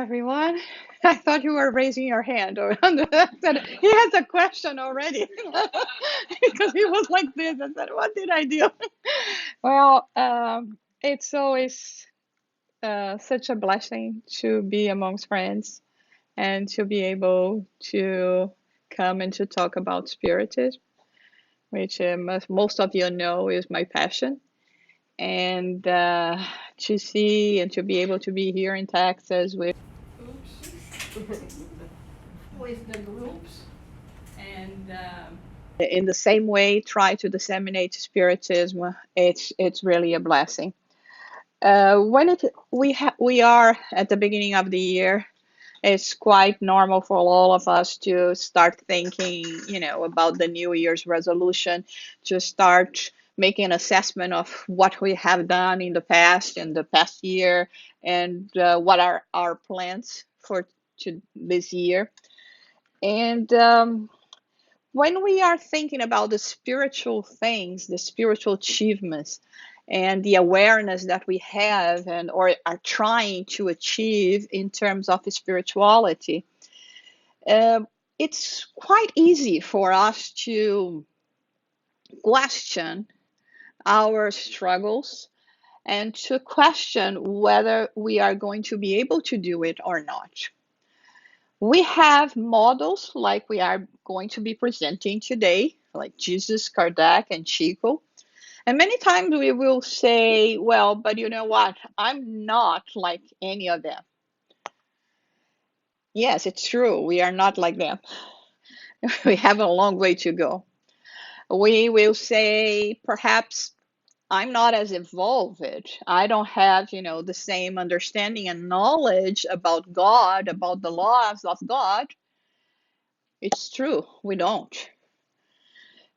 everyone. I thought you were raising your hand, or I said he has a question already because he was like this. I said, "What did I do?" Well, it's always such a blessing to be amongst friends and to be able to come and to talk about Spiritism, which most of you know is my passion. And to see and to be able to be here in Texas with the groups and in the same way try to disseminate Spiritism, it's really a blessing. We are at the beginning of the year, it's quite normal for all of us to start thinking, about the New Year's resolution, to start making an assessment of what we have done in the past year, and what are our plans for this year. And when we are thinking about the spiritual things, the spiritual achievements, and the awareness that we have and or are trying to achieve in terms of spirituality, it's quite easy for us to question our struggles and to question whether we are going to be able to do it or not. We have models like we are going to be presenting today, like Jesus, Kardec, and Chico. And many times we will say, well, but you know what? I'm not like any of them. Yes, it's true. We are not like them. We have a long way to go. We will say, perhaps I'm not as evolved. I don't have, the same understanding and knowledge about God, about the laws of God. It's true, we don't.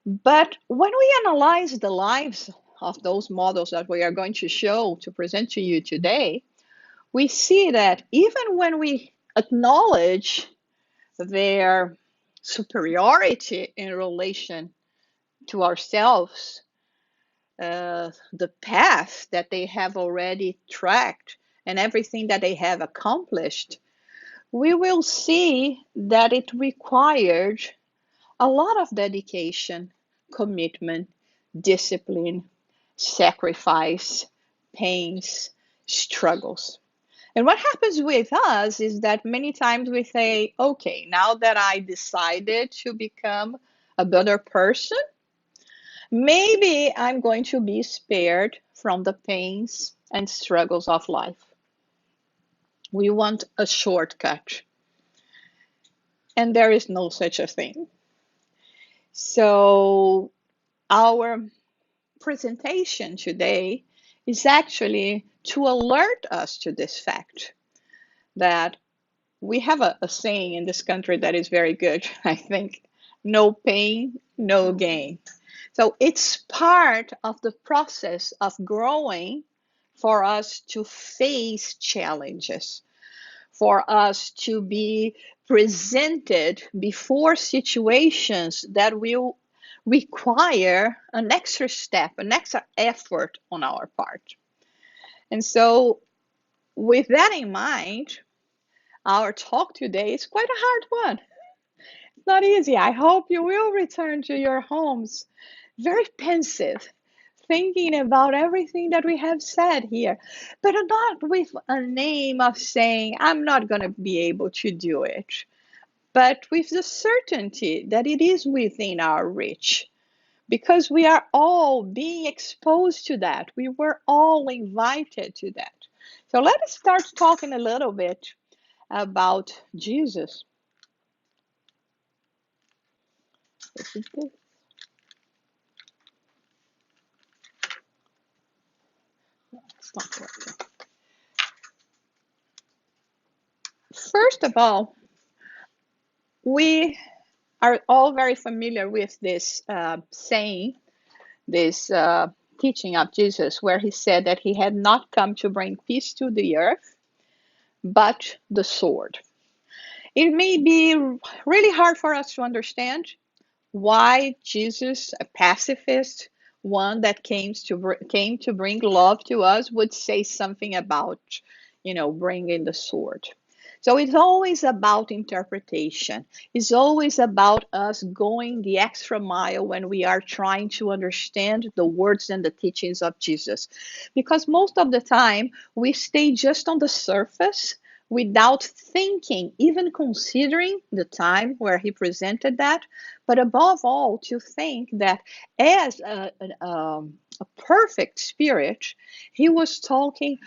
But when we analyze the lives of those models that we are going to present to you today, we see that even when we acknowledge their superiority in relation to ourselves, the path that they have already tracked and everything that they have accomplished, we will see that it required a lot of dedication, commitment, discipline, sacrifice, pains, struggles. And what happens with us is that many times we say, okay, now that I decided to become a better person, maybe I'm going to be spared from the pains and struggles of life. We want a shortcut, and there is no such a thing. So our presentation today is actually to alert us to this fact that we have a saying in this country that is very good, I think: no pain, no gain. So it's part of the process of growing for us to face challenges, for us to be presented before situations that will require an extra step, an extra effort on our part. And so, with that in mind, our talk today is quite a hard one. It's not easy. I hope you will return to your homes very pensive, thinking about everything that we have said here, but not with a name of saying, I'm not going to be able to do it, but with the certainty that it is within our reach, because we are all being exposed to that. We were all invited to that. So let us start talking a little bit about Jesus. This is this. It's not working. First of all, we are all very familiar with this saying, this teaching of Jesus, where he said that he had not come to bring peace to the earth, but the sword. It may be really hard for us to understand why Jesus, a pacifist, one that came to bring love to us, would say something about, bringing the sword. So it's always about interpretation. It's always about us going the extra mile when we are trying to understand the words and the teachings of Jesus. Because most of the time, we stay just on the surface without thinking, even considering the time where he presented that. But above all, to think that as a perfect spirit, he was talking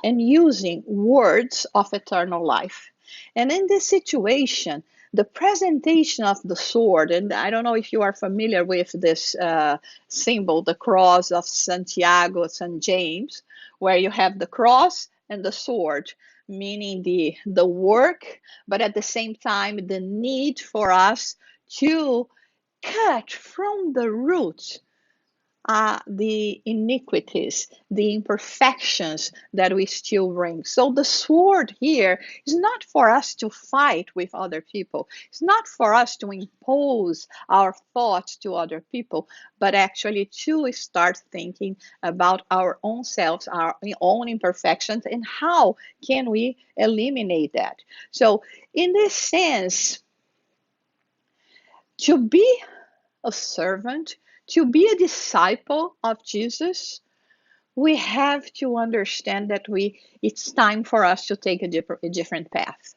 and using words of eternal life. And in this situation, the presentation of the sword, and I don't know if you are familiar with this symbol, the cross of Santiago, St. James, where you have the cross and the sword, meaning the work, but at the same time, the need for us to cut from the root the iniquities, the imperfections that we still bring. So the sword here is not for us to fight with other people. It's not for us to impose our thoughts to other people, but actually to start thinking about our own selves, our own imperfections, and how can we eliminate that. So in this sense, to be a servant, to be a disciple of Jesus, we have to understand that it's time for us to take a different path,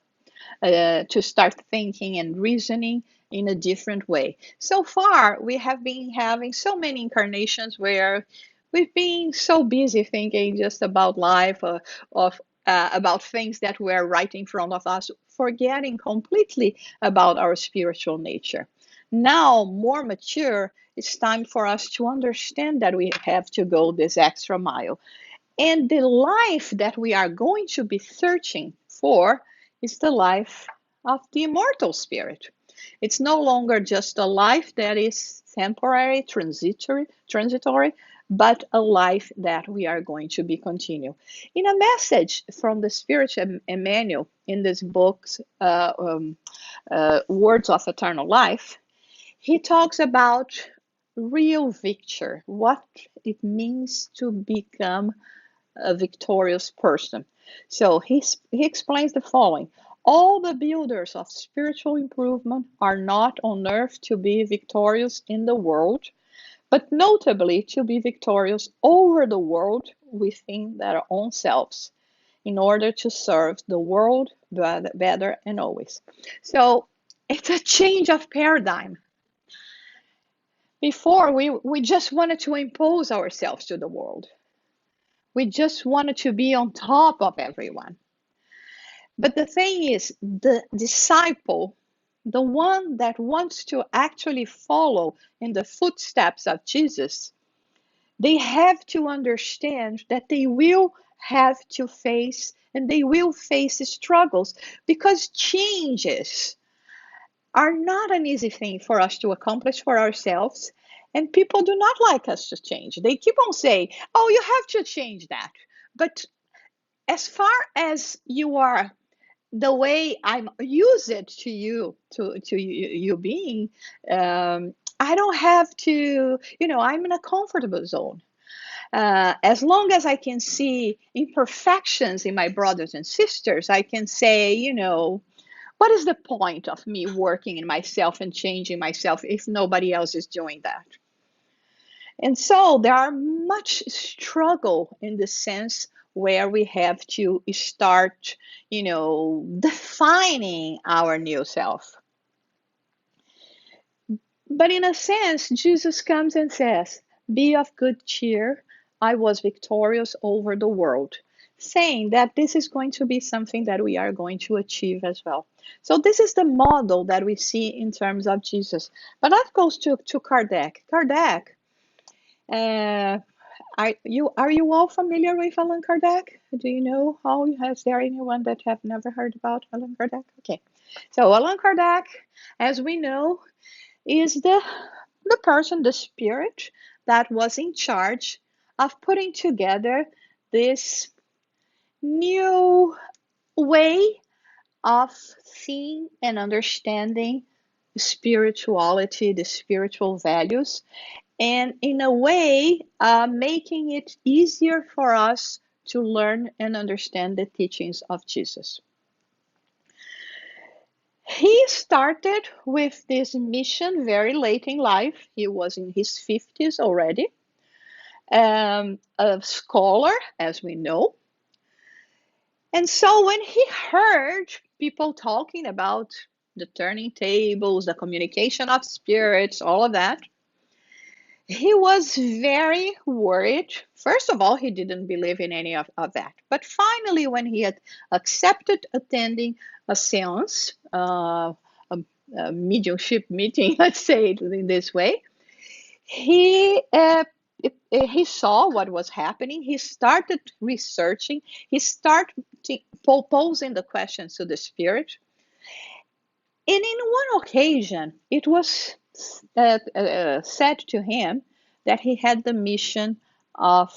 to start thinking and reasoning in a different way. So far, we have been having so many incarnations where we've been so busy thinking just about life, about things that were right in front of us, forgetting completely about our spiritual nature. Now, more mature, it's time for us to understand that we have to go this extra mile. And the life that we are going to be searching for is the life of the immortal spirit. It's no longer just a life that is temporary, transitory, but a life that we are going to be continue. In a message from the Spirit Emmanuel in this book's Words of Eternal Life, he talks about real victory, what it means to become a victorious person. So he explains the following: all the builders of spiritual improvement are not on earth to be victorious in the world, but notably to be victorious over the world within their own selves, in order to serve the world better and always. So it's a change of paradigm. Before, we just wanted to impose ourselves to the world. We just wanted to be on top of everyone. But the thing is, the disciple, the one that wants to actually follow in the footsteps of Jesus, they have to understand that they will have to face and they will face struggles, because changes are not an easy thing for us to accomplish for ourselves. And people do not like us to change. They keep on saying, oh, you have to change that. But as far as you are, the way I'm use it to you, to you being, I don't have to, I'm in a comfortable zone. As long as I can see imperfections in my brothers and sisters, I can say, what is the point of me working in myself and changing myself if nobody else is doing that? And so there are much struggle in the sense where we have to start, defining our new self. But in a sense, Jesus comes and says, be of good cheer. I was victorious over the world, saying that this is going to be something that we are going to achieve as well. So this is the model that we see in terms of Jesus. But that goes to Kardec. Kardec, are you all familiar with Allan Kardec? Do you know how? Is there anyone that have never heard about Allan Kardec? Okay, so Allan Kardec, as we know, is the person, the spirit that was in charge of putting together this new way of seeing and understanding spirituality, the spiritual values, and in a way, making it easier for us to learn and understand the teachings of Jesus. He started with this mission very late in life. He was in his 50s already, a scholar, as we know. And so when he heard people talking about the turning tables, the communication of spirits, all of that, he was very worried. First of all, he didn't believe in any of that. But finally, when he had accepted attending a seance, a mediumship meeting, let's say it in this way, he he saw what was happening. He started researching. He started posing the questions to the spirit. And in one occasion, it was said to him that he had the mission of,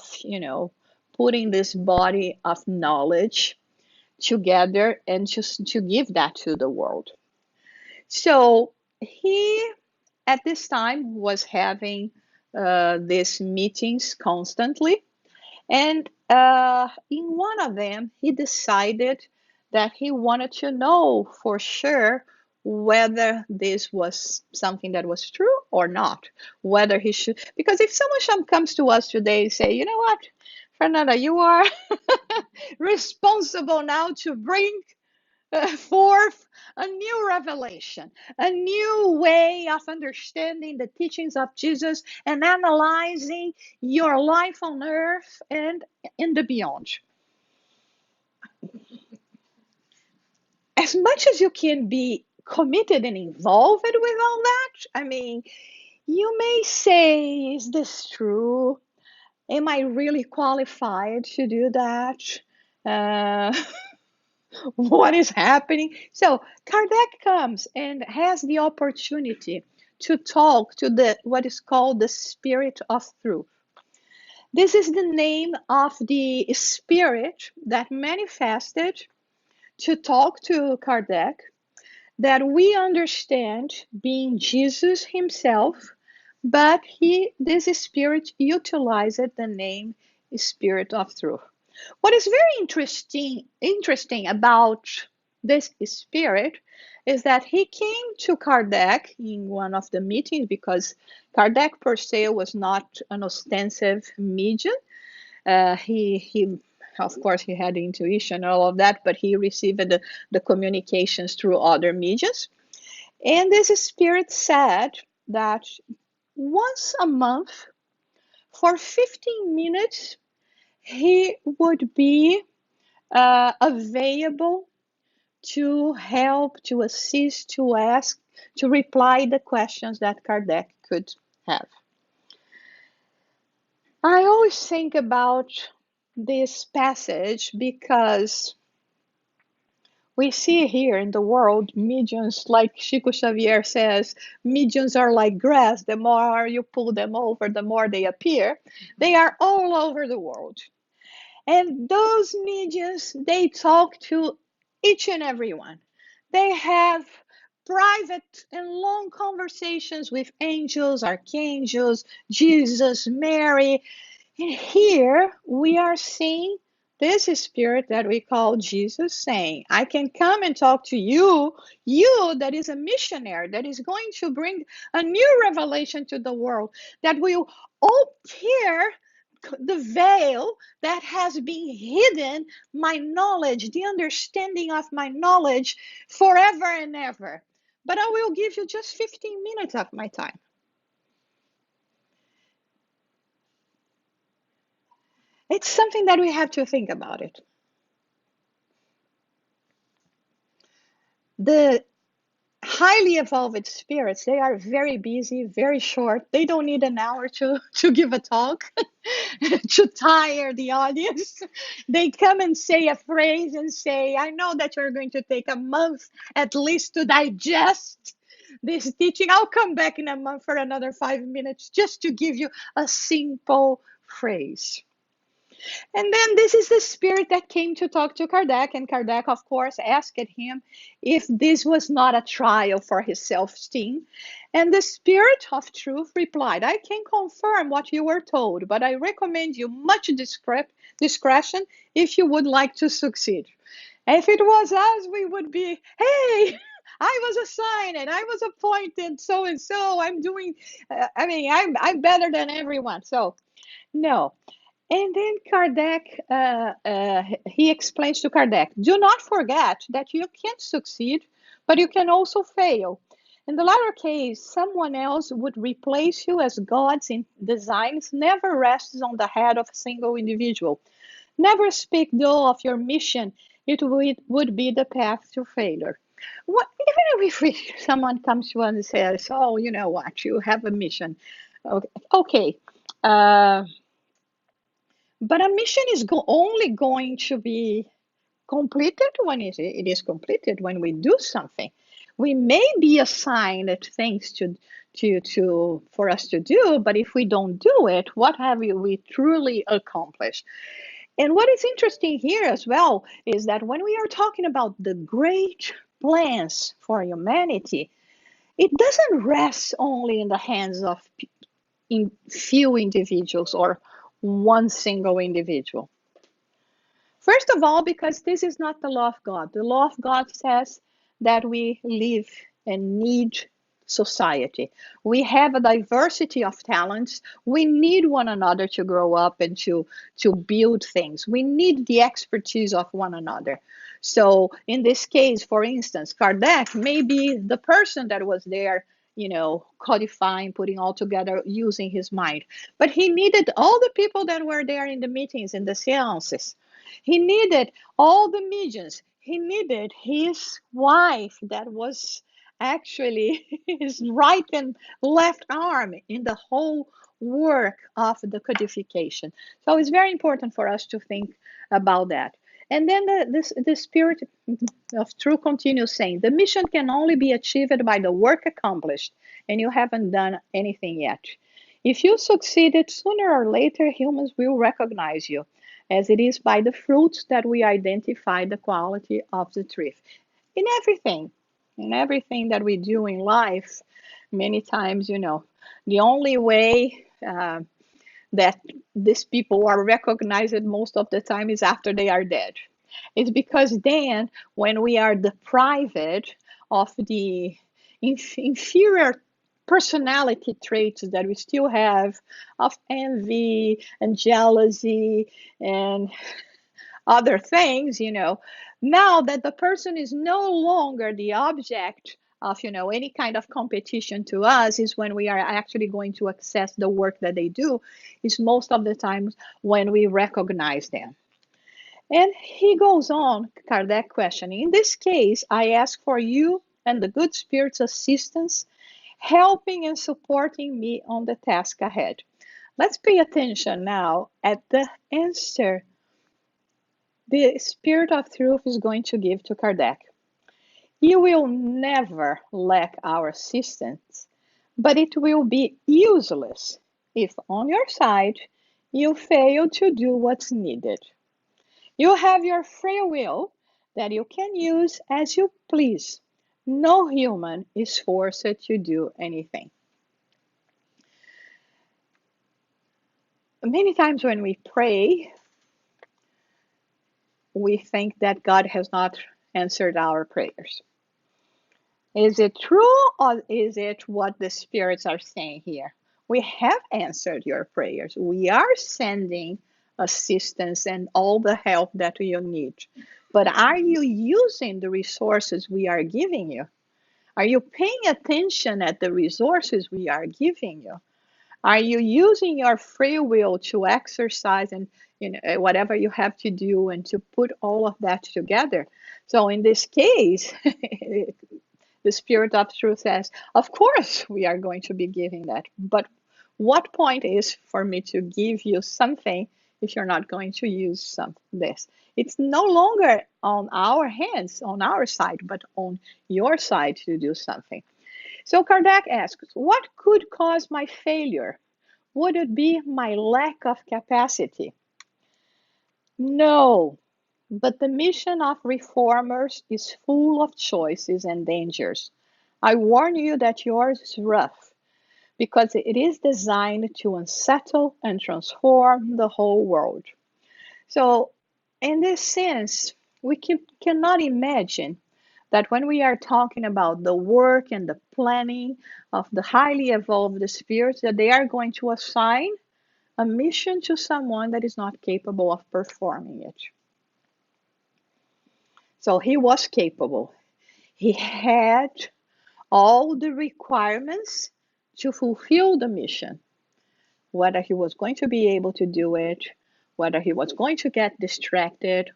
putting this body of knowledge together and just to give that to the world. So he, at this time, was having these meetings constantly. And in one of them, he decided that he wanted to know for sure whether this was something that was true or not, whether he should, because if someone comes to us today and say, you know what, Fernanda, you are responsible now to bring forth a new revelation, a new way of understanding the teachings of Jesus and analyzing your life on earth and in the beyond. As much as you can be committed and involved with all that, I mean, you may say, is this true? Am I really qualified to do that? Uh, what is happening? So Kardec comes and has the opportunity to talk to the what is called the Spirit of Truth. This is the name of the spirit that manifested to talk to Kardec, that we understand being Jesus himself, but this spirit utilized the name Spirit of Truth. What is very interesting about this spirit is that he came to Kardec in one of the meetings, because Kardec per se was not an ostensive medium. He of course he had intuition and all of that, but he received the communications through other mediums. And this spirit said that once a month for 15 minutes he would be available to help, to assist, to ask, to reply the questions that Kardec could have. I always think about this passage because we see here in the world mediums, like Chico Xavier says, mediums are like grass. The more you pull them over, the more they appear. They are all over the world. And those mediums, they talk to each and every one. They have private and long conversations with angels, archangels, Jesus, Mary. And here we are seeing this spirit that we call Jesus saying, I can come and talk to you, you that is a missionary, that is going to bring a new revelation to the world, that will tear the veil that has been hidden my knowledge, the understanding of my knowledge forever and ever. But I will give you just 15 minutes of my time. It's something that we have to think about it. The highly evolved spirits, they are very busy, very short. They don't need an hour to give a talk to tire the audience. They come and say a phrase and say, I know that you're going to take a month at least to digest this teaching. I'll come back in a month for another 5 minutes just to give you a simple phrase. And then this is the spirit that came to talk to Kardec, and Kardec, of course, asked him if this was not a trial for his self-esteem. And the Spirit of Truth replied, I can confirm what you were told, but I recommend you much discretion if you would like to succeed. If it was us, we would be, hey, I was assigned and I was appointed so and so. I'm doing, I'm better than everyone. So, no. And then Kardec, he explains to Kardec, do not forget that you can succeed, but you can also fail. In the latter case, someone else would replace you as God's designs never rests on the head of a single individual. Never speak, though, of your mission. It would be the path to failure. What, even if someone comes to us and says, oh, you know what, you have a mission. Okay. Okay. Uh, but a mission is only going to be completed when it is completed, when we do something. We may be assigned things for us to do, but if we don't do it, what have we truly accomplished? And what is interesting here as well is that when we are talking about the great plans for humanity, it doesn't rest only in the hands of few individuals or one single individual. First of all, because this is not the law of God. The law of God says that we live and need society. We have a diversity of talents. We need one another to grow up and to build things. We need the expertise of one another. So in this case, for instance, Kardec may be the person that was there, codifying, putting all together, using his mind. But he needed all the people that were there in the meetings, in the seances. He needed all the mediums. He needed his wife that was actually his right and left arm in the whole work of the codification. So it's very important for us to think about that. And then the spirit of truth continues saying, the mission can only be achieved by the work accomplished, and you haven't done anything yet. If you succeeded, sooner or later humans will recognize you, as it is by the fruits that we identify the quality of the truth. In everything that we do in life, many times, the only way that these people are recognized most of the time is after they are dead. It's because then, when we are deprived of the inferior personality traits that we still have, of envy and jealousy and other things, now that the person is no longer the object of, any kind of competition to us, is when we are actually going to access the work that they do, is most of the times when we recognize them. And he goes on, Kardec questioning, in this case, I ask for you and the good spirit's assistance, helping and supporting me on the task ahead. Let's pay attention now at the answer the Spirit of Truth is going to give to Kardec. You will never lack our assistance, but it will be useless if on your side you fail to do what's needed. You have your free will that you can use as you please. No human is forced to do anything. Many times when we pray, we think that God has not answered our prayers. Is it true, or is it what the spirits are saying here? We have answered your prayers. We are sending assistance and all the help that you need. But are you using the resources we are giving you? Are you paying attention at the resources we are giving you? Are you using your free will to exercise and whatever you have to do and to put all of that together? So in this case, the Spirit of Truth says, of course we are going to be giving that. But what point is for me to give you something if you're not going to use this? It's no longer on our hands, on our side, but on your side to do something. So Kardec asks, what could cause my failure? Would it be my lack of capacity? No, but the mission of reformers is full of choices and dangers. I warn you that yours is rough, because it is designed to unsettle and transform the whole world. So, in this sense, we cannot imagine that when we are talking about the work and the planning of the highly evolved spirits, that they are going to assign a mission to someone that is not capable of performing it. So he was capable. He had all the requirements to fulfill the mission. Whether he was going to be able to do it, whether he was going to get distracted,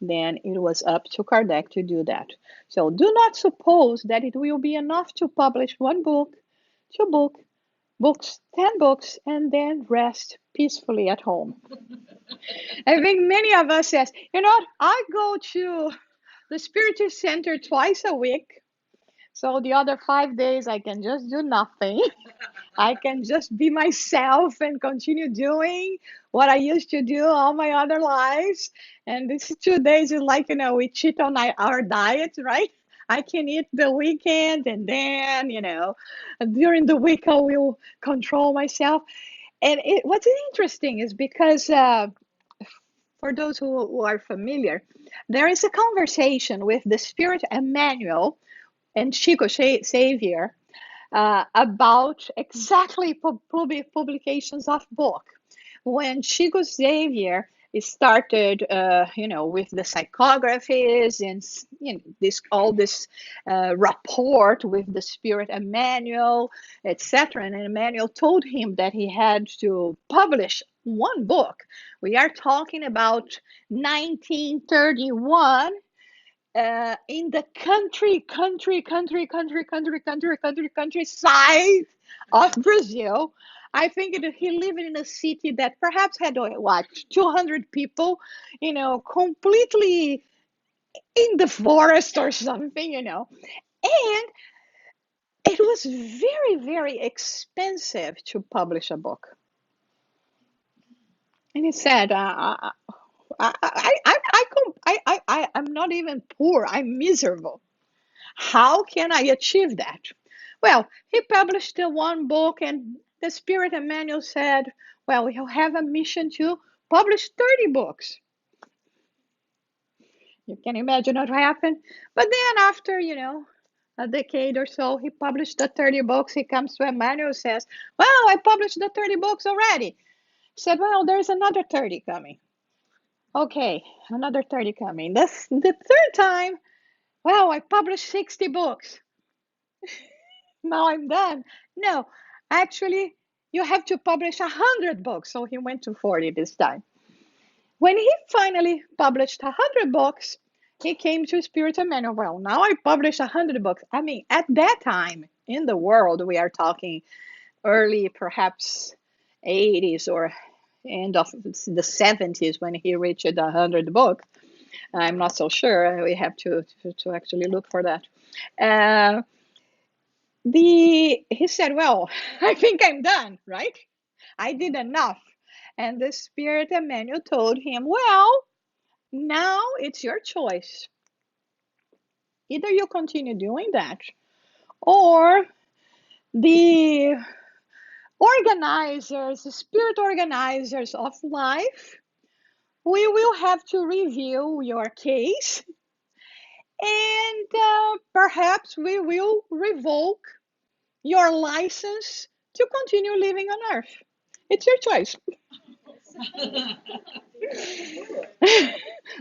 then it was up to Kardec to do that. So do not suppose that it will be enough to publish one book, two books, 10 books, and then rest peacefully at home. I think many of us says, you know what, I go to the Spiritist Center twice a week. So the other 5 days I can just do nothing. I can just be myself and continue doing what I used to do all my other lives. And this 2 days is like, we cheat on our diet, right? I can eat the weekend and then, during the week I will control myself. And what's interesting is because for those who are familiar, there is a conversation with the Spirit Emmanuel and Chico Xavier about exactly publications of book. When Chico Xavier started, with the psychographies and this rapport with the Spirit Emmanuel, etc. And Emmanuel told him that he had to publish one book. We are talking about 1931 in the countryside of Brazil. I think he lived in a city that perhaps had 200 people, completely in the forest or something, and it was very, very expensive to publish a book. And he said, I'm not even poor, I'm miserable. How can I achieve that? Well, he published one book, and the Spirit Emmanuel said, well, he'll have a mission to publish 30 books. You can imagine what happened. But then after, a decade or so, he published the 30 books. He comes to Emmanuel and says, well, I published the 30 books already. He said, well, there's another 30 coming. Okay, another 30 coming. The third time, well, I published 60 books. Now I'm done. No, actually, you have to publish 100 books. So he went to 40 this time. When he finally published 100 books, he came to Spirit Emmanuel. Well, now I published 100 books. I mean, at that time in the world, we are talking early, perhaps 80s or end of the 70s when he reached 100 books. I'm not so sure. We have to actually look for that. He said, well, I think I'm done, right? I did enough. And the Spirit Emmanuel told him, well, now it's your choice. Either you continue doing that, or the organizers, the spirit organizers of life, we will have to review your case, and perhaps we will revoke your license to continue living on Earth. It's your choice.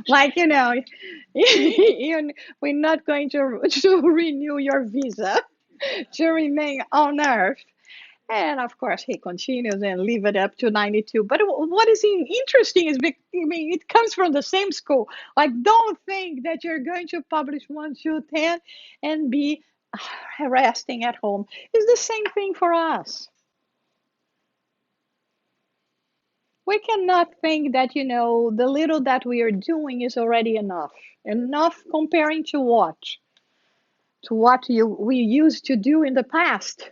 Like, we're not going to renew your visa to remain on Earth. And of course, he continues and leave it up to 92. But what is interesting is, it comes from the same school. Like, don't think that you're going to publish 1, 2, 10 and be resting at home. It's the same thing for us. We cannot think that, the little that we are doing is already enough. Enough comparing to what? To what we used to do in the past.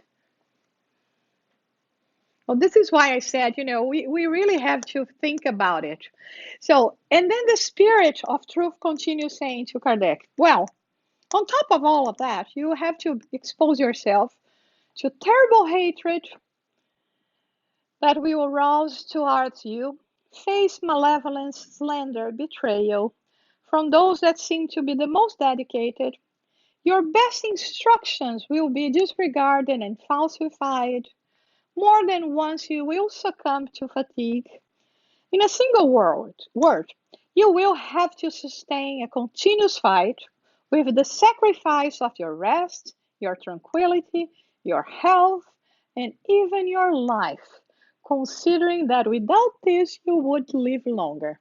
Well, this is why I said, we really have to think about it. So, and then the Spirit of Truth continues saying to Kardec, well, on top of all of that, you have to expose yourself to terrible hatred that will arouse towards you, face malevolence, slander, betrayal from those that seem to be the most dedicated, Your best instructions will be disregarded and falsified. More than once you will succumb to fatigue. In a single word, you will have to sustain a continuous fight with the sacrifice of your rest, your tranquility, your health, and even your life, considering that without this you would live longer.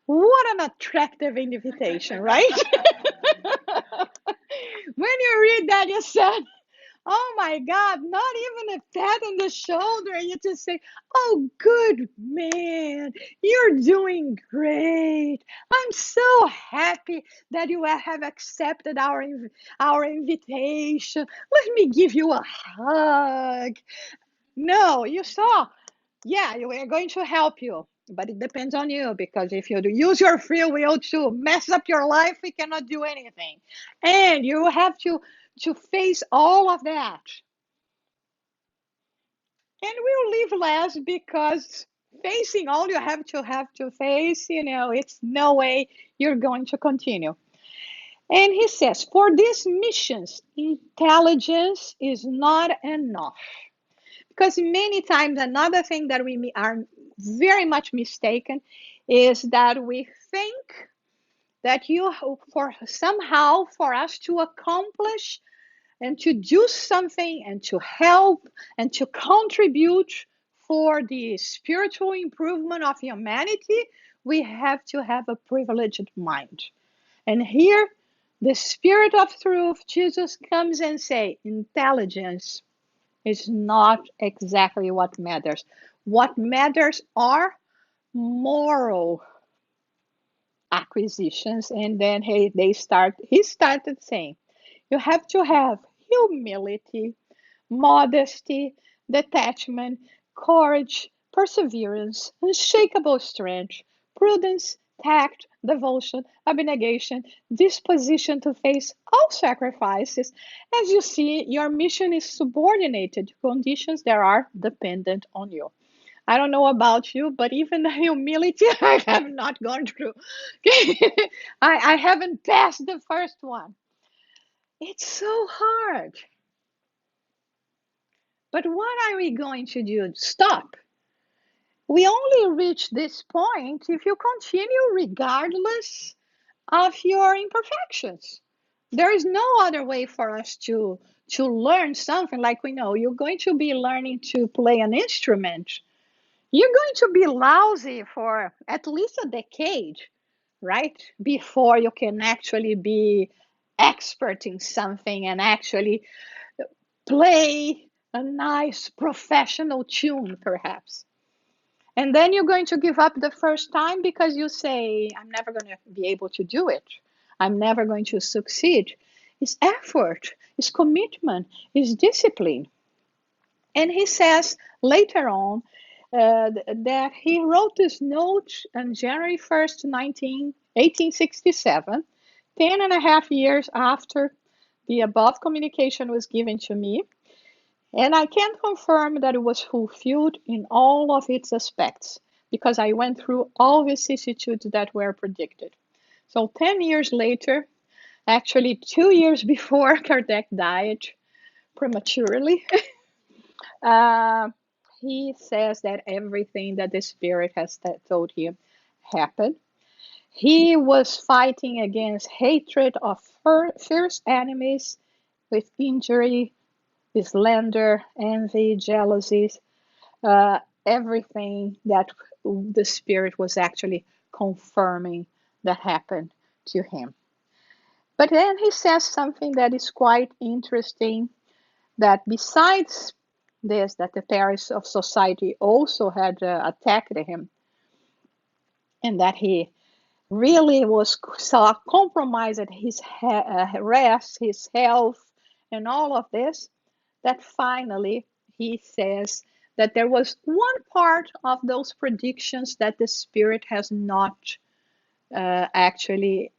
What an attractive invitation, right? When you read that, you said, oh my God, not even a pat on the shoulder. You just say, oh, good man, you're doing great. I'm so happy that you have accepted our invitation. Let me give you a hug. No, you saw. Yeah, we are going to help you. But it depends on you, because if you use your free will to mess up your life, we cannot do anything. And you have to face all of that. And we'll live less because facing all you have to face, it's no way you're going to continue. And he says, for these missions, intelligence is not enough. Because many times, another thing that we are very much mistaken is that we think that for us to accomplish and to do something and to help and to contribute for the spiritual improvement of humanity, we have to have a privileged mind. And here, the Spirit of Truth, Jesus, comes and say, intelligence is not exactly what matters. What matters are moral acquisitions. And then he started saying, you have to have humility, modesty, detachment, courage, perseverance, unshakable strength, prudence, tact, devotion, abnegation, disposition to face all sacrifices. As you see, your mission is subordinated to conditions that are dependent on you. I don't know about you, but even the humility I have not gone through. I haven't passed the first one. It's so hard. But what are we going to do? Stop. We only reach this point if you continue regardless of your imperfections. There is no other way for us to learn something. Like, we know you're going to be learning to play an instrument. You're going to be lousy for at least a decade, right? Before you can actually be expert in something and actually play a nice professional tune, perhaps. And then you're going to give up the first time because you say, I'm never going to be able to do it. I'm never going to succeed. It's effort, it's commitment, it's discipline. And he says later on that he wrote this note on January 1st, 1867, 10 and a half years after the above communication was given to me. And I can confirm that it was fulfilled in all of its aspects because I went through all vicissitudes that were predicted. So 10 years later, actually 2 years before Kardec died prematurely, uh, he says that everything that the Spirit has told him happened. He was fighting against hatred of fierce enemies with injury, slander, envy, jealousies, everything that the Spirit was actually confirming that happened to him. But then he says something that is quite interesting, that besides this, that the Paris of Society also had attacked him, and that he really saw compromised his rest, his health, and all of this, that finally he says that there was one part of those predictions that the Spirit has not actually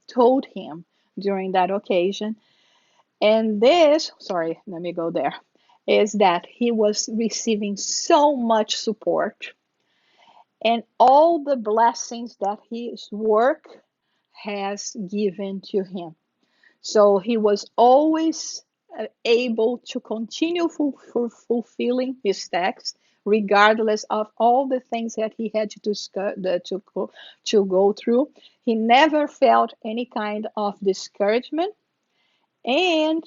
told him during that occasion. And this, sorry, let me go there, is that he was receiving so much support and all the blessings that his work has given to him. So he was always able to continue fulfilling his text, regardless of all the things that he had to discuss, to go through. He never felt any kind of discouragement, and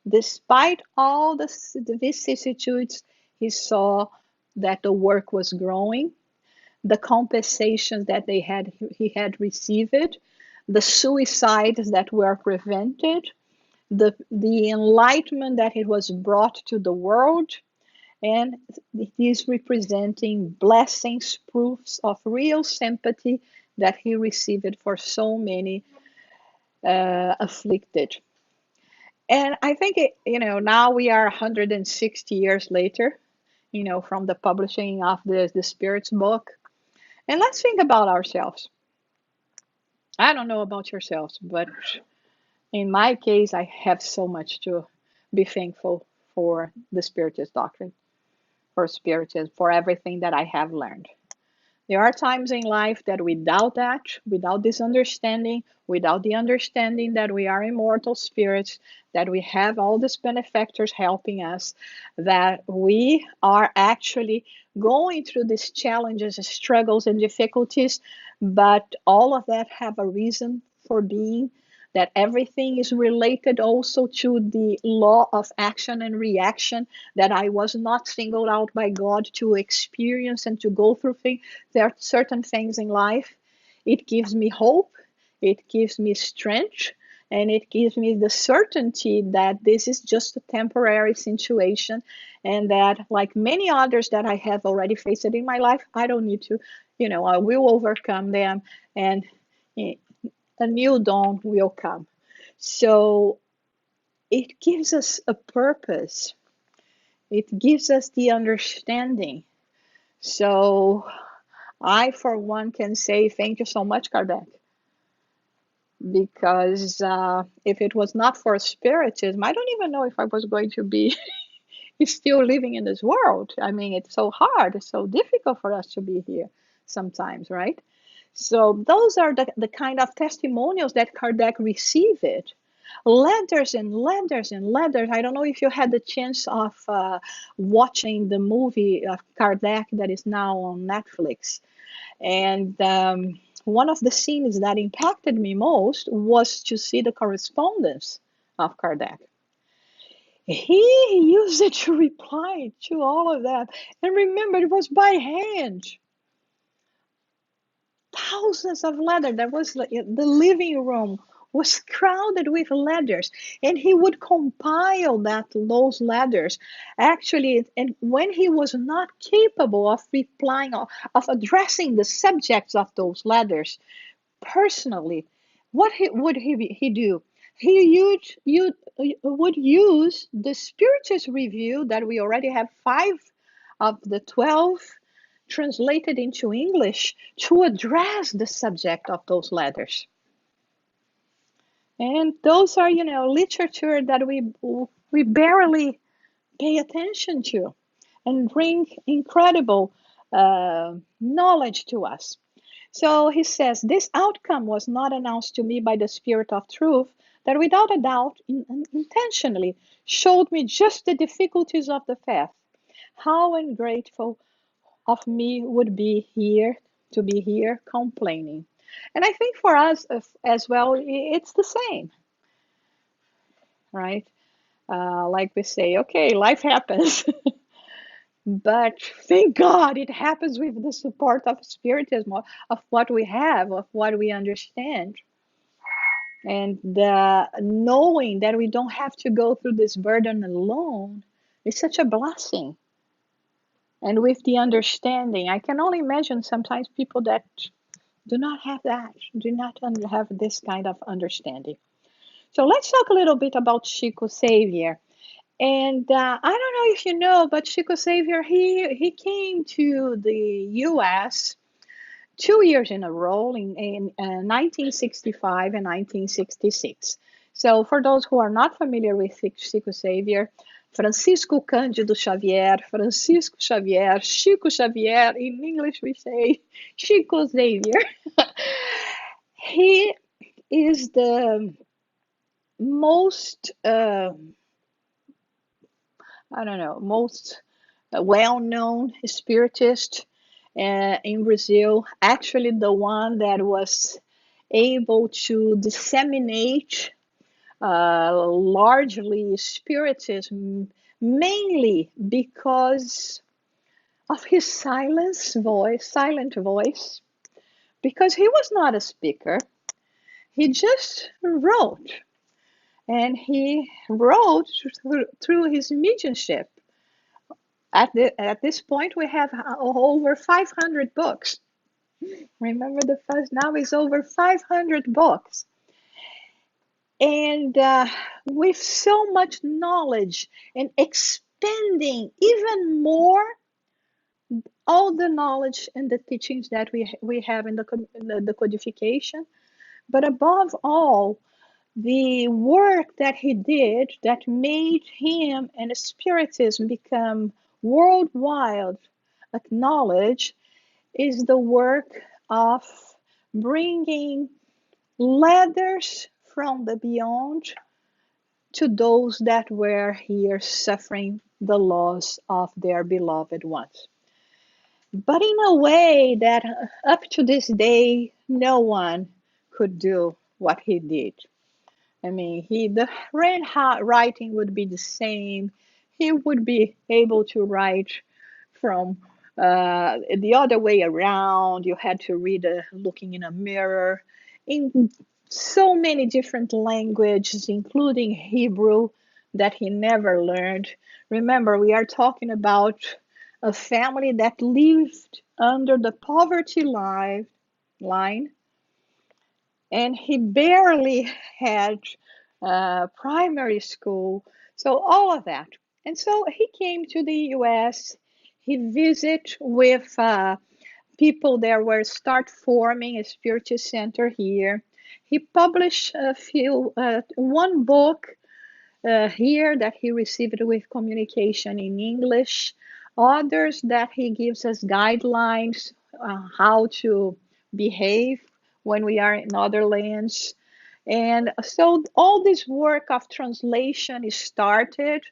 despite all the vicissitudes, he saw that the work was growing, the compensations that he had received, the suicides that were prevented, the enlightenment that it was brought to the world, and it is representing blessings, proofs of real sympathy that he received for so many afflicted. And I think now we are 160 years later, from the publishing of the Spirit's book. And let's think about ourselves. I don't know about yourselves, but in my case, I have so much to be thankful for the Spiritist doctrine, for Spiritism, for everything that I have learned. There are times in life that without this understanding, without the understanding that we are immortal spirits, that we have all these benefactors helping us, that we are actually going through these challenges, struggles, and difficulties, but all of that have a reason for being, that everything is related also to the law of action and reaction, that I was not singled out by God to experience and to go through things. There are certain things in life. It gives me hope, it gives me strength, and it gives me the certainty that this is just a temporary situation, and that, like many others that I have already faced in my life, I don't need to, I will overcome them, and a new dawn will come. So it gives us a purpose. It gives us the understanding. So I, for one, can say thank you so much, Kardec, because if it was not for Spiritism, I don't even know if I was going to be still living in this world. I mean, it's so hard, it's so difficult for us to be here sometimes, right? So those are the kind of testimonials that Kardec received. Letters and letters and letters. I don't know if you had the chance of watching the movie of Kardec that is now on Netflix. And one of the scenes that impacted me most was to see the correspondence of Kardec. He used it to reply to all of that. And remember, it was by hand. Thousands of letters. That was the living room was crowded with letters, and he would compile those letters actually. And when he was not capable of replying, of addressing the subjects of those letters personally, what would he do? Would use the Spiritist Review that we already have 5 of the 12 translated into English to address the subject of those letters. And those are, literature that we barely pay attention to and bring incredible knowledge to us. So he says, this outcome was not announced to me by the Spirit of Truth, that without a doubt intentionally showed me just the difficulties of the path. How ungrateful of me would be here to be here complaining. And I think for us as well, it's the same, right? Like we say, okay, life happens, but thank God it happens with the support of Spiritism, of what we have, of what we understand. And knowing that we don't have to go through this burden alone is such a blessing. And with the understanding, I can only imagine sometimes people that do not have that, do not have this kind of understanding. So let's talk a little bit about Chico Xavier. And I don't know if you know, but Chico Xavier, he came to the US 2 years in a row in 1965 and 1966. So for those who are not familiar with Chico Xavier, Francisco Cândido Xavier, Francisco Xavier, Chico Xavier, in English we say Chico Xavier. He is the most I don't know, most well-known spiritist in Brazil, actually the one that was able to disseminate largely spiritism, mainly because of his silent voice, because he was not a speaker. He just wrote, and he wrote through his mediumship. At this point, we have over 500 books. Remember the first, now it's over 500 books. And with so much knowledge and expanding even more all the knowledge and the teachings that we have in the codification, but above all, the work that he did that made him and Spiritism become worldwide acknowledged is the work of bringing letters from the beyond to those that were here suffering the loss of their beloved ones. But in a way that up to this day, no one could do what he did. I mean, the writing would be the same. He would be able to write from the other way around. You had to read looking in a mirror in so many different languages, including Hebrew, that he never learned. Remember, we are talking about a family that lived under the poverty line, and he barely had primary school. So all of that. And so he came to the US. He visited with people that were start forming a spiritist center here. He published one book here that he received with communication in English, others that he gives us guidelines how to behave when we are in other lands. And so all this work of translation is started.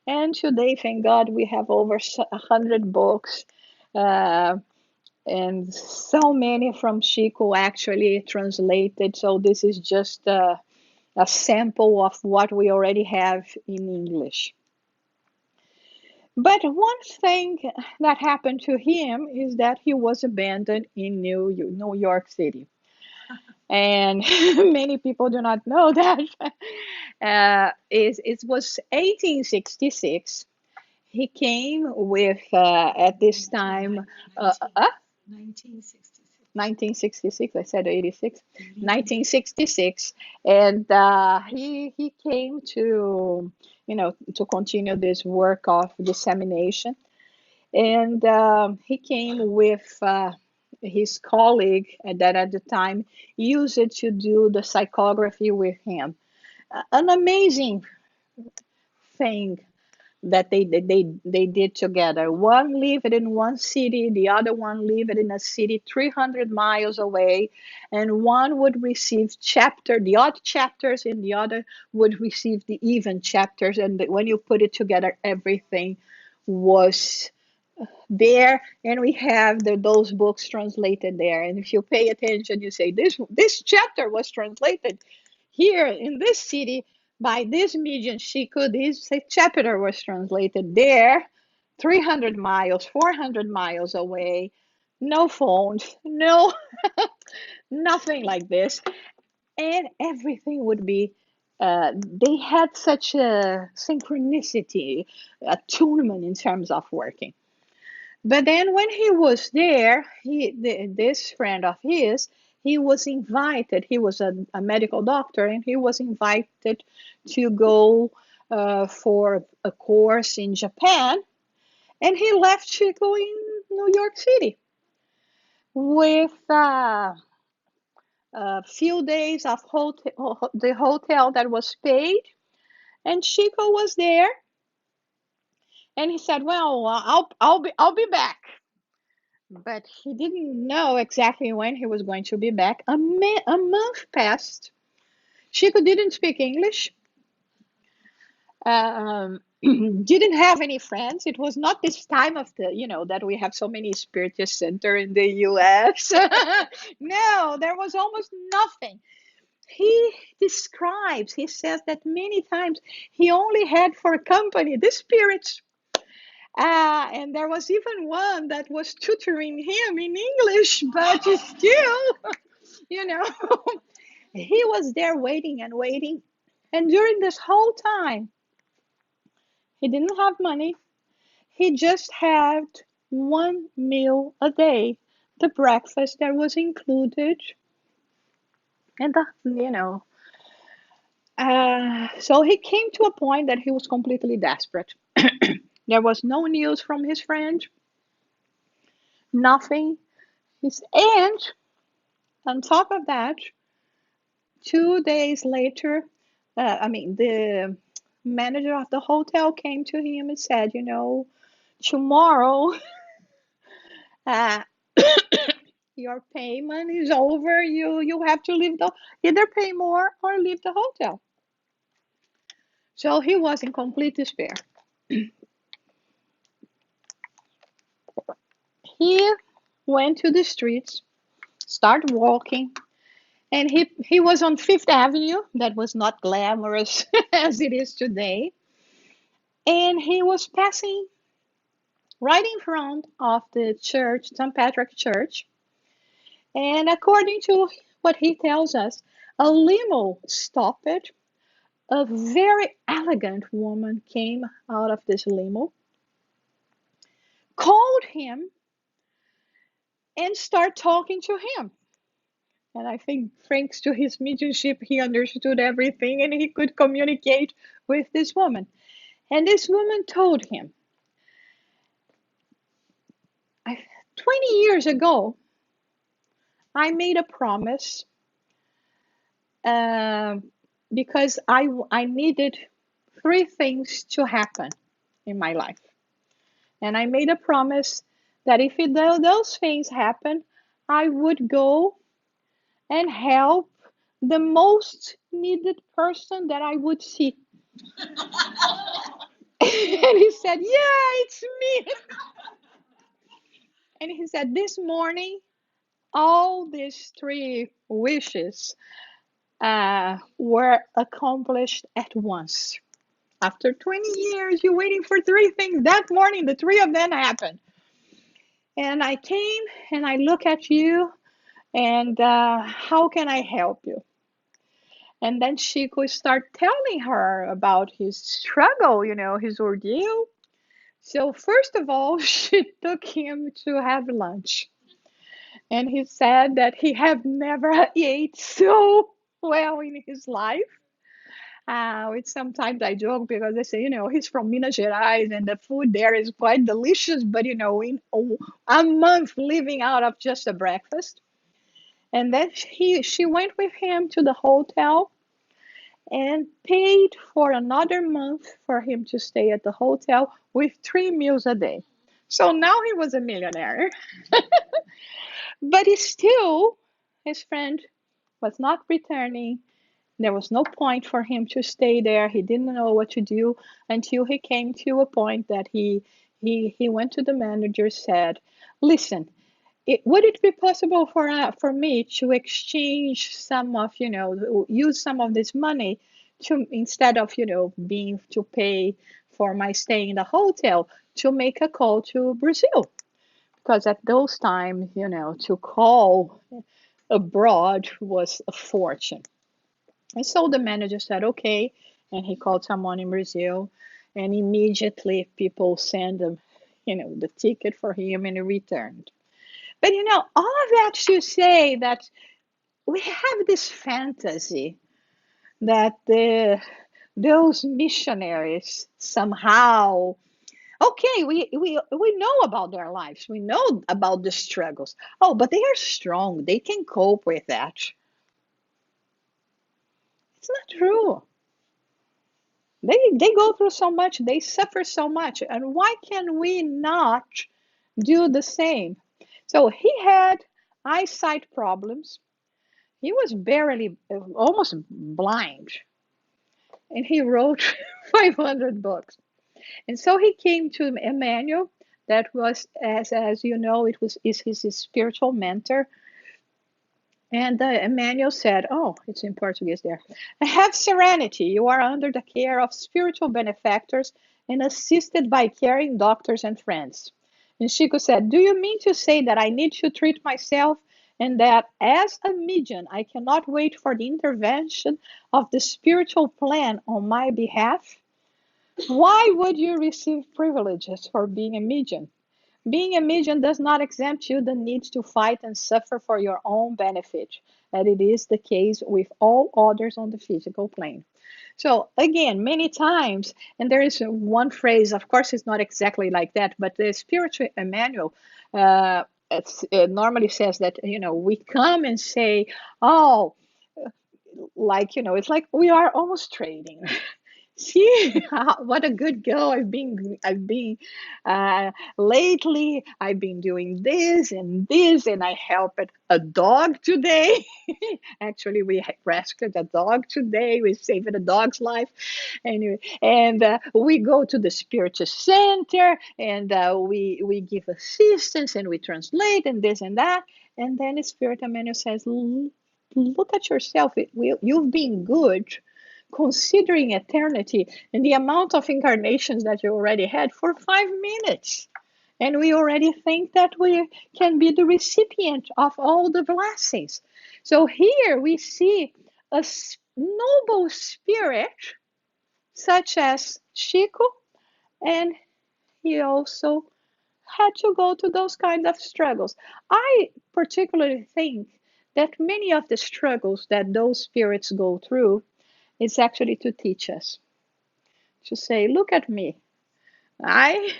And today, thank God, we have over 100 books. Uh, and so many from Chico actually translated. So this is just a sample of what we already have in English. But one thing that happened to him is that he was abandoned in New York City. And many people do not know that. It was 1866. He came with, at this time, 1966. I said 86. 1966, and he came to to continue this work of dissemination, and he came with his colleague that at the time used it to do the psychography with him. An amazing thing that they did together. One lived in one city, the other one lived in a city 300 miles away, and one would receive the odd chapters, and the other would receive the even chapters. And when you put it together, everything was there, and we have those books translated there. And if you pay attention, you say this chapter was translated here in this city by this medium Chico. This chapter was translated there, 300 miles, 400 miles away. No phones, no nothing like this, and everything would be. They had such a synchronicity, attunement in terms of working. But then when he was there, this friend of his, he was invited. He was a medical doctor, and he was invited to go for a course in Japan. And he left Chico in New York City with a few days of the hotel that was paid. And Chico was there, and he said, "Well, I'll be back." But he didn't know exactly when he was going to be back. A month passed. Chico didn't speak English. Didn't have any friends. It was not this time of the, that we have so many spiritist center in the US. No, there was almost nothing. He says that many times he only had for company the spirits. And there was even one that was tutoring him in English, but still, you know, he was there waiting and waiting. And during this whole time, he didn't have money. He just had one meal a day, the breakfast that was included, and so he came to a point that he was completely desperate. There was no news from his friend, nothing. And on top of that, 2 days later, the manager of the hotel came to him and said, tomorrow, uh, your payment is over. You have to leave either pay more or leave the hotel. So he was in complete despair. He went to the streets, started walking, and he was on Fifth Avenue. That was not glamorous as it is today. And he was passing right in front of the church, St. Patrick Church. And according to what he tells us, a limo stopped. A very elegant woman came out of this limo, called him, and started talking to him. And I think thanks to his mediumship, he understood everything and he could communicate with this woman. And this woman told him, 20 years ago, I made a promise because I needed 3 things to happen in my life. And I made a promise that if those things happen, I would go and help the most needed person that I would see. And he said, yeah, it's me. And he said, this morning, all these 3 wishes were accomplished at once. After 20 years, you're waiting for 3 things. That morning, the 3 of them happened. And I came and I look at you, and how can I help you? And then she could start telling her about his struggle, his ordeal. So first of all, she took him to have lunch. And he said that he had never ate so well in his life. Which sometimes I joke because they say, he's from Minas Gerais and the food there is quite delicious, but, in a month living out of just a breakfast. And then she went with him to the hotel and paid for another month for him to stay at the hotel with 3 meals a day. So now he was a millionaire. But his friend was not returning. There was no point for him to stay there. He didn't know what to do until he came to a point that he went to the manager, said, listen, would it be possible for me to exchange some of, use some of this money to, instead of, being to pay for my stay in the hotel, to make a call to Brazil? Because at those times, to call abroad was a fortune. And so the manager said, okay. And he called someone in Brazil. And immediately people sent him, the ticket for him, and he returned. But, all of that to say that we have this fantasy that those missionaries somehow, okay, we know about their lives. We know about the struggles. Oh, but they are strong. They can cope with that. It's not true. They go through so much. They suffer so much. And why can we not do the same? So he had eyesight problems. He was barely, almost blind, and he wrote 500 books. And so he came to Emmanuel, that was, as you know, it was is his spiritual mentor. And Emmanuel said, "Oh, it's in Portuguese there. Have serenity. You are under the care of spiritual benefactors and assisted by caring doctors and friends." And Chico said, "Do you mean to say that I need to treat myself, and that as a medium I cannot wait for the intervention of the spiritual plan on my behalf? Why would you receive privileges for being a medium? Being a medium does not exempt you the need to fight and suffer for your own benefit, as it is the case with all others on the physical plane." So again, many times, and there is one phrase, of course, it's not exactly like that, but the spiritual Emmanuel it normally says that, we come and say, "Oh, like, it's like we are almost trading." See what a good girl I've been lately. I've been doing this, and I helped a dog today. Actually, we rescued a dog today. We saved a dog's life. Anyway, and we go to the spiritual center, and we give assistance, and we translate, and this and that. And then the spirit Emmanuel says, Look at yourself. You've been good, considering eternity and the amount of incarnations that you already had for 5 minutes. And we already think that we can be the recipient of all the blessings. So here we see a noble spirit such as Chico, and he also had to go to those kind of struggles. I particularly think that many of the struggles that those spirits go through is actually to teach us, to say, look at me. I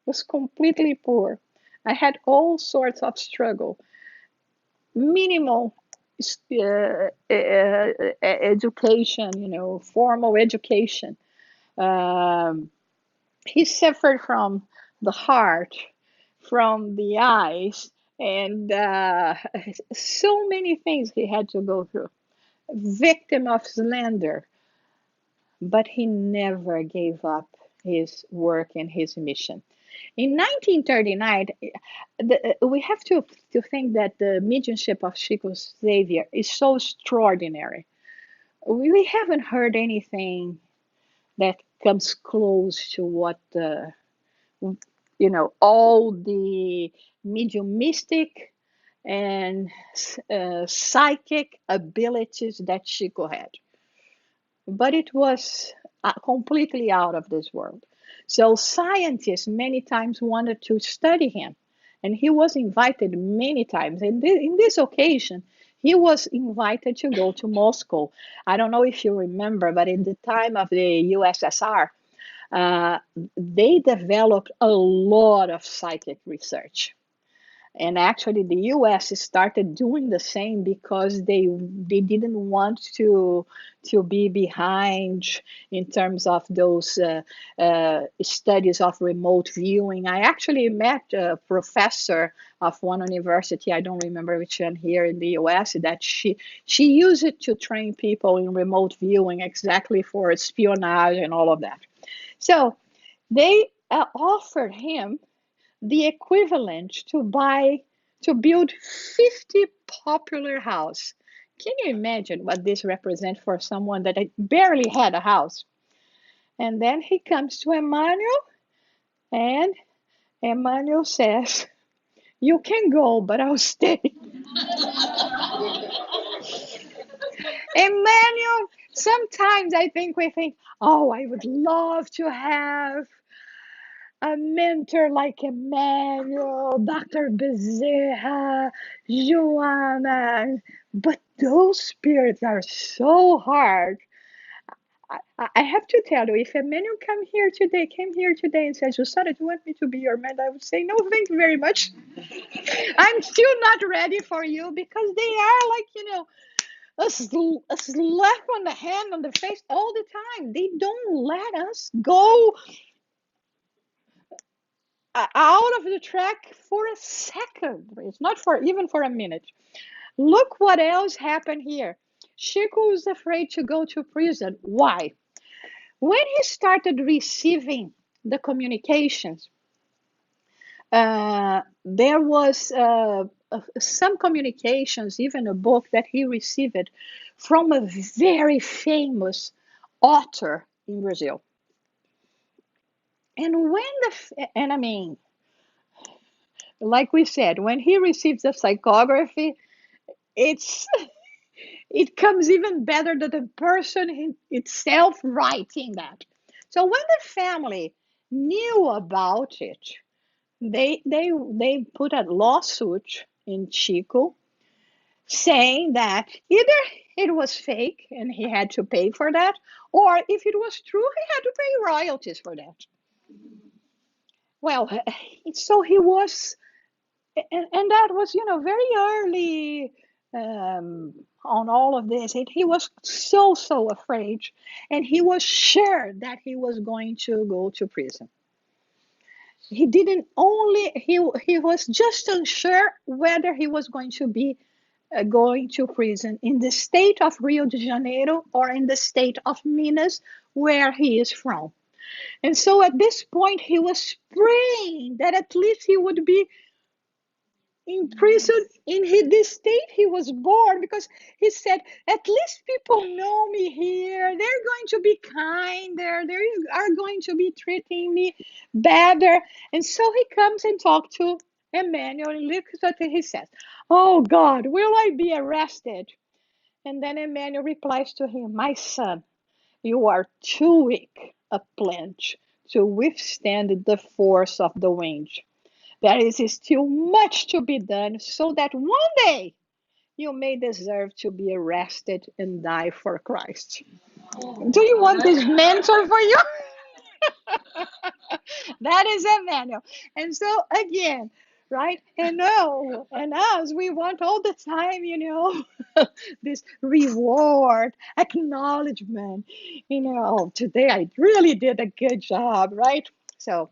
was completely poor. I had all sorts of struggle, minimal education, formal education. Um, he suffered from the heart, from the eyes, and so many things he had to go through. Victim of slander, but he never gave up his work and his mission. In 1939, we have to think that the mediumship of Chico Xavier is so extraordinary. We haven't heard anything that comes close to what all the mediumistic and psychic abilities that Chico had. But it was completely out of this world. So scientists many times wanted to study him, and he was invited many times. And in this occasion, he was invited to go to Moscow. I don't know if you remember, but in the time of the USSR, uh, they developed a lot of psychic research. And actually, the U.S. started doing the same because they didn't want to be behind in terms of those studies of remote viewing. I actually met a professor of one university, I don't remember which one here in the U.S., that she used it to train people in remote viewing, exactly for espionage and all of that. So they offered him the equivalent to build 50 popular house. Can you imagine what this represents for someone that barely had a house? And then he comes to Emmanuel, and Emmanuel says, "You can go, but I'll stay." Emmanuel, sometimes I think we think, "Oh, I would love to have a mentor like Emmanuel, Dr. Bezerra, Joanna." But those spirits are so hard. I have to tell you, if Emmanuel came here today and said, "Jussara, do you want me to be your mentor?" I would say, "No, thank you very much. I'm still not ready for you," because they are like, a slap on the hand, on the face all the time. They don't let us go out of the track for a second. It's not for even for a minute. Look what else happened here. Chico was afraid to go to prison. Why? When he started receiving the communications, there was some communications, even a book that he received from a very famous author in Brazil. And I mean, like we said, when he receives the psychography, it's it comes even better than the person itself writing that. So when the family knew about it, they put a lawsuit in Chico saying that either it was fake and he had to pay for that, or if it was true, he had to pay royalties for that. Well, so he was, and that was, very early on all of this. He was so afraid, and he was sure that he was going to go to prison. He didn't only, he was just unsure whether he was going to be going to prison in the state of Rio de Janeiro or in the state of Minas, where he is from. And so at this point, he was praying that at least he would be in prison in this state he was born, because he said, at least people know me here. They're going to be kinder. They are going to be treating me better. And so he comes and talks to Emmanuel, and look at what he says. Oh God, will I be arrested? And then Emmanuel replies to him, my son, you are too weak a plant to withstand the force of the wind. There is still much to be done so that one day you may deserve to be arrested and die for Christ. Do you want this mentor for you? That is Emmanuel. And so again, right? And no, and us, we want all the time, this reward, acknowledgement. Oh, today I really did a good job, right? So,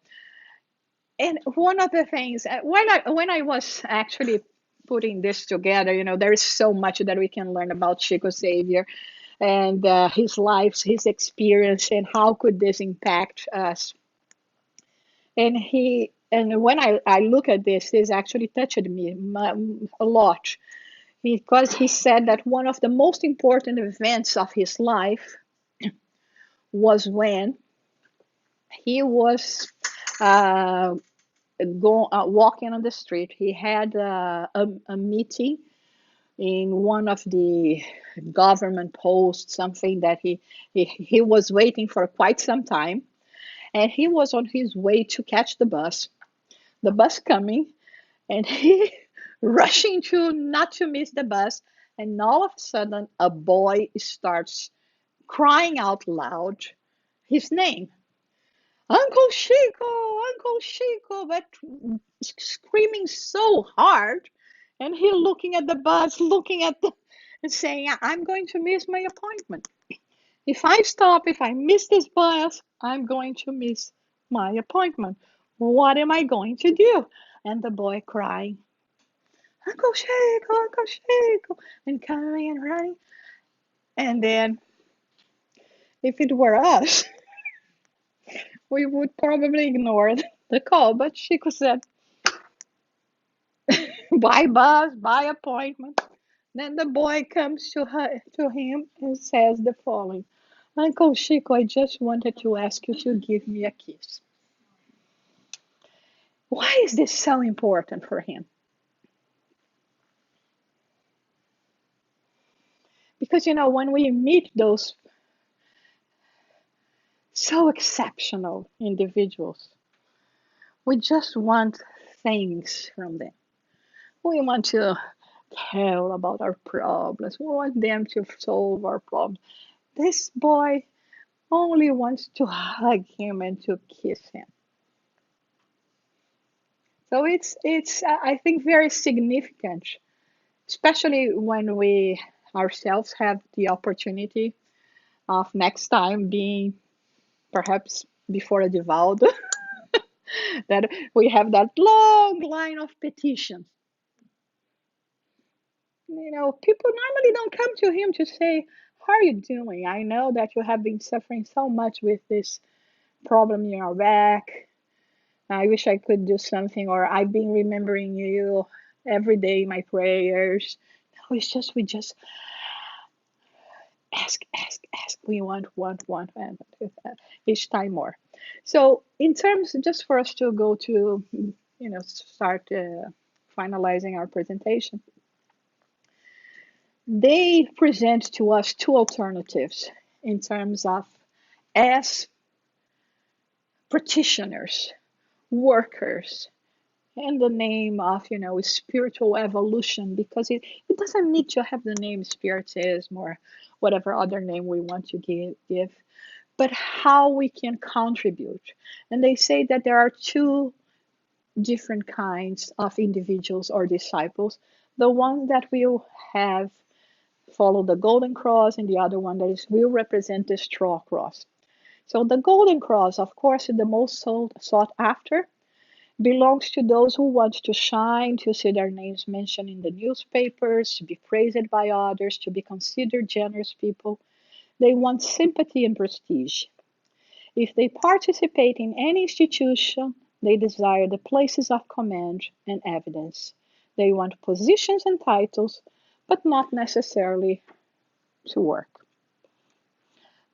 and one of the things when I was actually putting this together, there is so much that we can learn about Chico Xavier and his life, his experience, and how could this impact us. And when I look at this actually touched me a lot, because he said that one of the most important events of his life was when he was uh, walking on the street. He had a meeting in one of the government posts, something that he was waiting for quite some time, and he was on his way to catch the bus coming, and he rushing to not to miss the bus, and all of a sudden a boy starts crying out loud his name, Uncle Chico, Uncle Chico, but screaming so hard. And he looking at the bus, looking at the, and saying, I'm going to miss my appointment. If I stop, if I miss this bus, I'm going to miss my appointment. What am I going to do? And the boy crying, Uncle Chico, Uncle Chico, and coming and running. And then, if it were us, we would probably ignore the call. But Chico said, by bus, by appointment. Then the boy comes to him and says the following, Uncle Chico, I just wanted to ask you to give me a kiss. Why is this so important for him? Because, when we meet those so exceptional individuals, we just want things from them. We want to tell about our problems. We want them to solve our problems. This boy only wants to hug him and to kiss him. So it's I think very significant, especially when we ourselves have the opportunity of next time being perhaps before a Divaldo, that we have that long line of petitions. People normally don't come to him to say, how are you doing? I know that you have been suffering so much with this problem in your back. I wish I could do something, or I've been remembering you every day in my prayers. No, it's just we just ask, ask, ask. We want, and each time more. So, in terms, just for us to go to, start finalizing our presentation, they present to us two alternatives in terms of as practitioners, workers, in the name of, spiritual evolution, because it doesn't need to have the name spiritism or whatever other name we want to give, but how we can contribute. And they say that there are two different kinds of individuals or disciples. The one that will have follow the golden cross, and the other one that is will represent the straw cross. So the golden cross, of course, is the most sought after, belongs to those who want to shine, to see their names mentioned in the newspapers, to be praised by others, to be considered generous people. They want sympathy and prestige. If they participate in any institution, they desire the places of command and evidence. They want positions and titles, but not necessarily to work.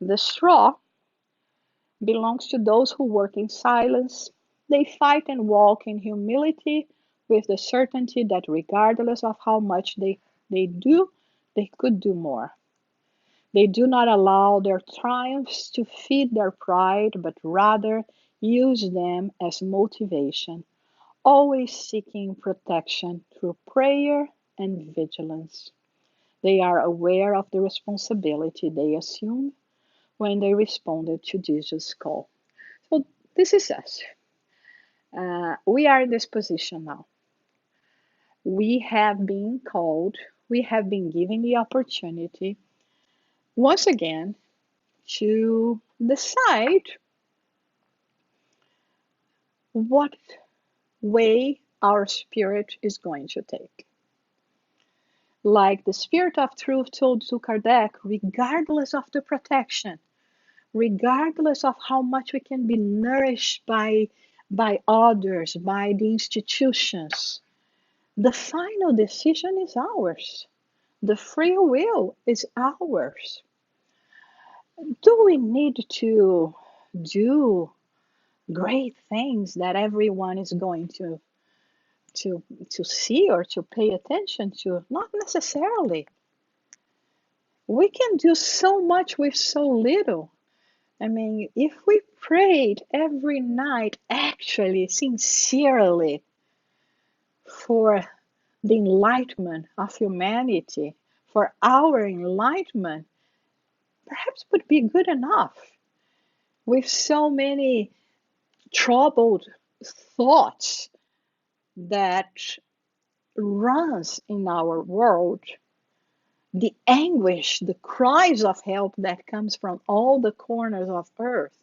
The straw belongs to those who work in silence. They fight and walk in humility with the certainty that regardless of how much they do, they could do more. They do not allow their triumphs to feed their pride, but rather use them as motivation, always seeking protection through prayer and vigilance. They are aware of the responsibility they assume when they responded to Jesus' call. So this is us. We are in this position now. We have been called, we have been given the opportunity once again to decide what way our spirit is going to take. Like the Spirit of Truth told to Kardec, regardless of the protection, regardless of how much we can be nourished by others, by the institutions, the final decision is ours. The free will is ours. Do we need to do great things that everyone is going to see or to pay attention to? Not necessarily. We can do so much with so little. I mean, if we prayed every night, actually, sincerely, for the enlightenment of humanity, for our enlightenment, perhaps would be good enough. With so many troubled thoughts that runs in our world, the anguish, the cries of help that comes from all the corners of earth,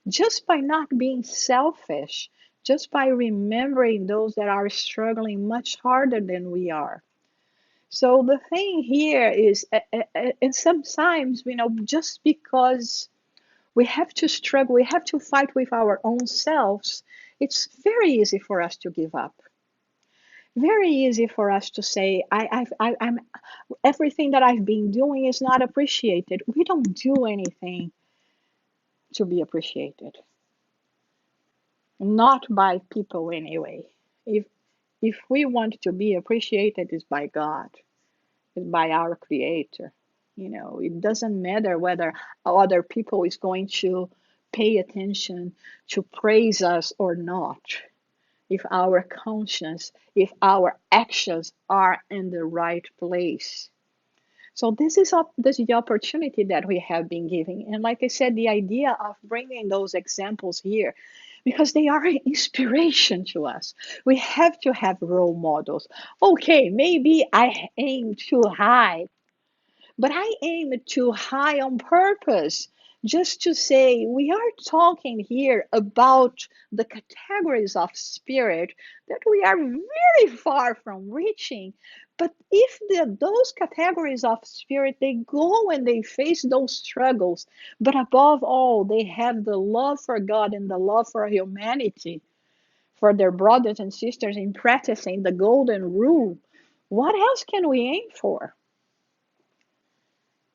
just by not being selfish, just by remembering those that are struggling much harder than we are. So the thing here is, and sometimes, just because we have to struggle, we have to fight with our own selves, it's very easy for us to give up. Very easy for us to say, I'm everything that I've been doing is not appreciated. We don't do anything to be appreciated. Not by people anyway. If we want to be appreciated, it's by God, it's by our Creator. It doesn't matter whether other people is going to pay attention to praise us or not. If our conscience, if our actions are in the right place. So this is the opportunity that we have been giving. And like I said, the idea of bringing those examples here, because they are an inspiration to us. We have to have role models. Okay, maybe I aim too high, but I aim too high on purpose. Just to say, we are talking here about the categories of spirit that we are very far from reaching, But if those categories of spirit, they go and they face those struggles, but above all, they have the love for God and the love for humanity, for their brothers and sisters in practicing the golden rule, what else can we aim for?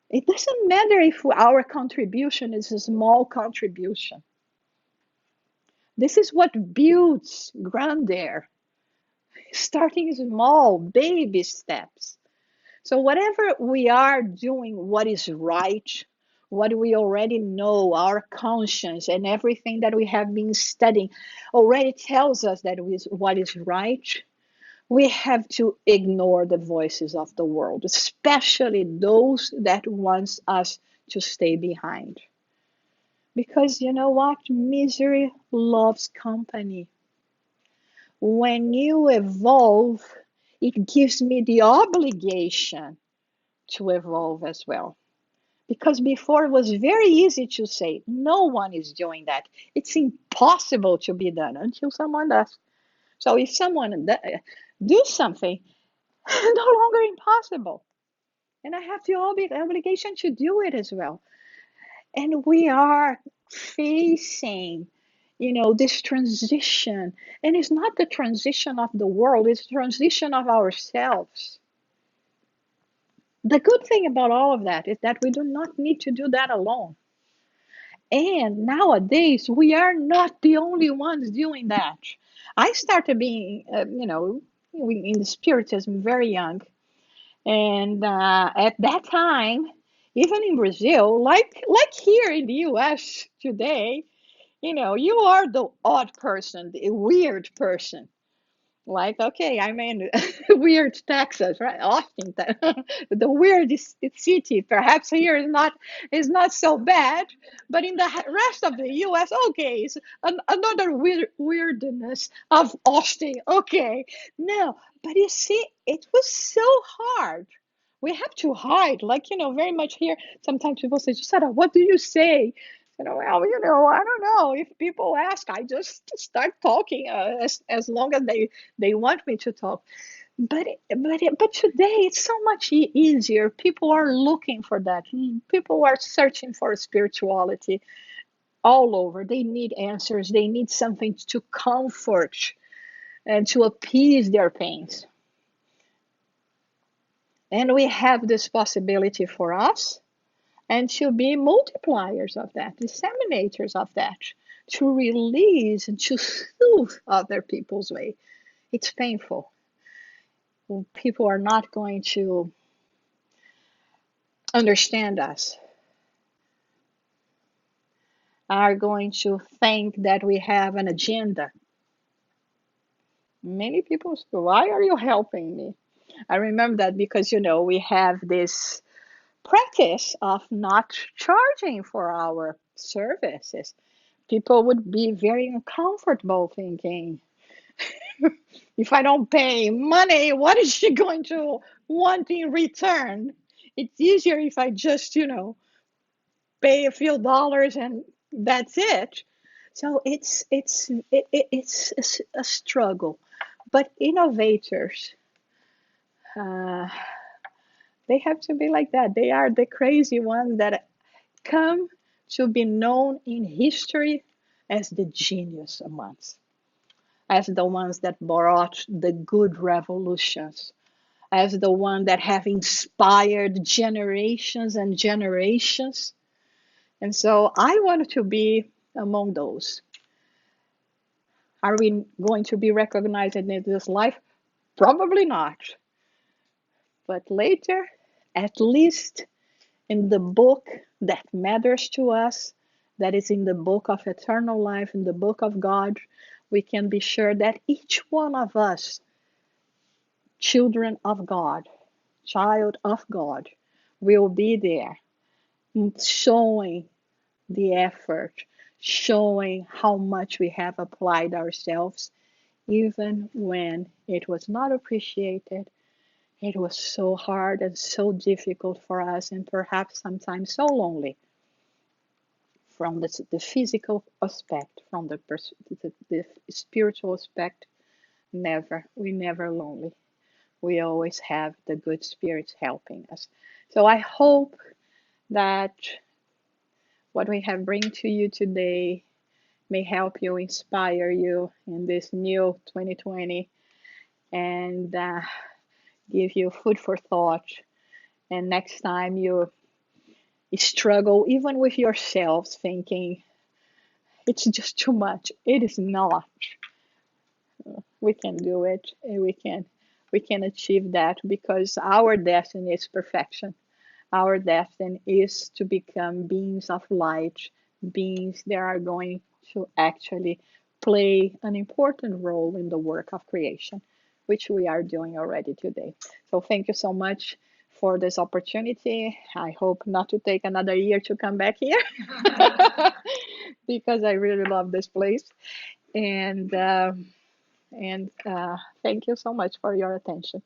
It doesn't matter if our contribution is a small contribution. This is what builds grandeur, starting small, baby steps. So, whatever we are doing, what is right, what we already know, our conscience and everything that we have been studying already tells us that is what is right. We have to ignore the voices of the world, especially those that want us to stay behind. Because you know what? Misery loves company. When you evolve, it gives me the obligation to evolve as well. Because before it was very easy to say, no one is doing that. It's impossible to be done until someone does. So if someone do something, no longer impossible. And I have the obligation to do it as well. And we are facing, this transition. And it's not the transition of the world, it's the transition of ourselves. The good thing about all of that is that we do not need to do that alone. And nowadays, we are not the only ones doing that. I started being, in the Spiritism very young. And at that time, even in Brazil, like here in the US today, you are the odd person, the weird person. Like, okay, I'm in weird Texas, right? Austin, the weirdest city. Perhaps here is not so bad, but in the rest of the U.S., okay, it's another weirdness of Austin. Okay, no, but you see, it was so hard. We have to hide, like very much here. Sometimes people say, "Jussara, what do you say?" Well, I don't know. If people ask, I just start talking as long as they want me to talk. But today it's so much easier. People are looking for that. People are searching for spirituality all over. They need answers. They need something to comfort and to appease their pains. And we have this possibility for us and to be multipliers of that, disseminators of that, to release and to soothe other people's way. It's painful. People are not going to understand us, are going to think that we have an agenda. Many people say, why are you helping me? I remember that because, we have this practice of not charging for our services. People would be very uncomfortable thinking, if I don't pay money, what is she going to want in return? It's easier if I just, pay a few dollars and that's it. So it's a struggle. But innovators, uh, they have to be like that. They are the crazy ones that come to be known in history as the genius amongst, as the ones that brought the good revolutions, as the one that have inspired generations and generations. And so I wanted to be among those. Are we going to be recognized in this life? Probably not. But later, at least in the book that matters to us, that is in the book of eternal life, in the book of God, we can be sure that each one of us, children of God, child of God, will be there showing the effort, showing how much we have applied ourselves, even when it was not appreciated. It was so hard and so difficult for us, and perhaps sometimes so lonely from the physical aspect, from the spiritual aspect. We never lonely. we always have the good spirits helping us. So I hope that what we have bring to you today may help you, inspire you in this new 2020, and give you food for thought. And next time you struggle, even with yourselves, thinking it's just too much, it is not. We can do it, and we can achieve that, because our destiny is perfection. Our destiny is to become beings of light, beings that are going to actually play an important role in the work of creation, which we are doing already today. So thank you so much for this opportunity. I hope not to take another year to come back here because I really love this place. And thank you so much for your attention.